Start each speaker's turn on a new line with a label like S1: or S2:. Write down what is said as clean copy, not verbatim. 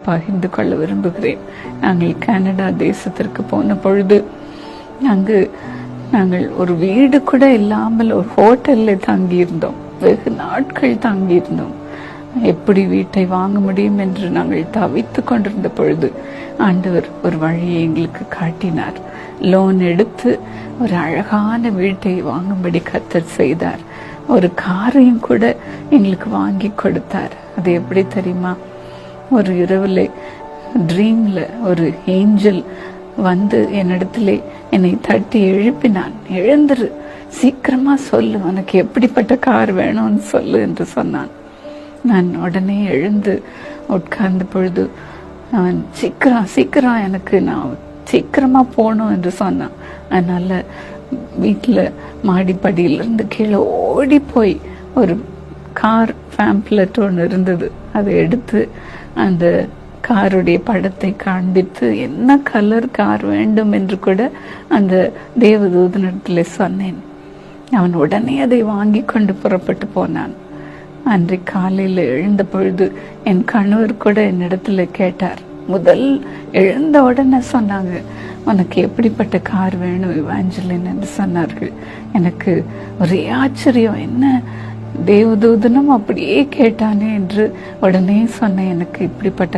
S1: பகிர்ந்து கொள்ள விரும்புகிறேன். நாங்கள் கனடா தேசத்திற்கு போன பொழுது அங்கு நாங்கள் ஒரு வீடு கூட இல்லாமல் ஒரு ஹோட்டல்ல தங்கியிருந்தோம். வெகு நாட்கள் தங்கியிருந்தோம். எப்படி வீட்டை வாங்க முடியும் என்று நாங்கள் தவித்து கொண்டிருந்த பொழுது ஆண்டவர் ஒரு வழியை எங்களுக்கு காட்டினார். லோன் எடுத்து ஒரு அழகான வீட்டை வாங்கும்படி கர்த்தர் செய்தார். ஒரு காரையும் கூட எங்களுக்கு வாங்கி கொடுத்தார். அது எப்படி தெரியுமா? ஒரு இரவுல ட்ரீம்ல ஒரு ஏஞ்சல் வந்து என்னிடத்துல என்னை தட்டி எழுப்பினான். எழுந்துரு, சீக்கிரமா சொல்லு, உனக்கு எப்படிப்பட்ட கார் வேணும்னு சொல்லு என்று சொன்னான். நான் உடனே எழுந்து உட்கார்ந்த பொழுது அவன் சீக்கிரம் எனக்கு நான் சீக்கிரமா போகணும் என்று சொன்னான். அதனால வீட்டுல மாடிப்படியிலிருந்து கீழே ஓடி போய் ஒரு கார் பேம்ப்லெட் ஒன்று இருந்தது, அதை எடுத்து அந்த காருடைய படத்தை காண்பித்து என்ன கலர் கார் வேண்டும் என்று கூட அந்த தேவதூதனிடத்தில் சொன்னேன். அவன் உடனே அதை வாங்கி கொண்டு புறப்பட்டு போனான். அன்றைக்கு காலையில் எழுந்த பொழுது என் கணவர் கூட என்னிடத்துல கேட்டார். முதல் எழுந்த உடனே சொன்னாங்க, உனக்கு எப்படிப்பட்ட கார் வேணும் இவாஞ்சலின் என்று சொன்னார்கள். எனக்கு ஒரே ஆச்சரியம், என்ன தேவதூதனும் அப்படியே கேட்டானே என்று உடனே சொன்னேன், எனக்கு இப்படிப்பட்ட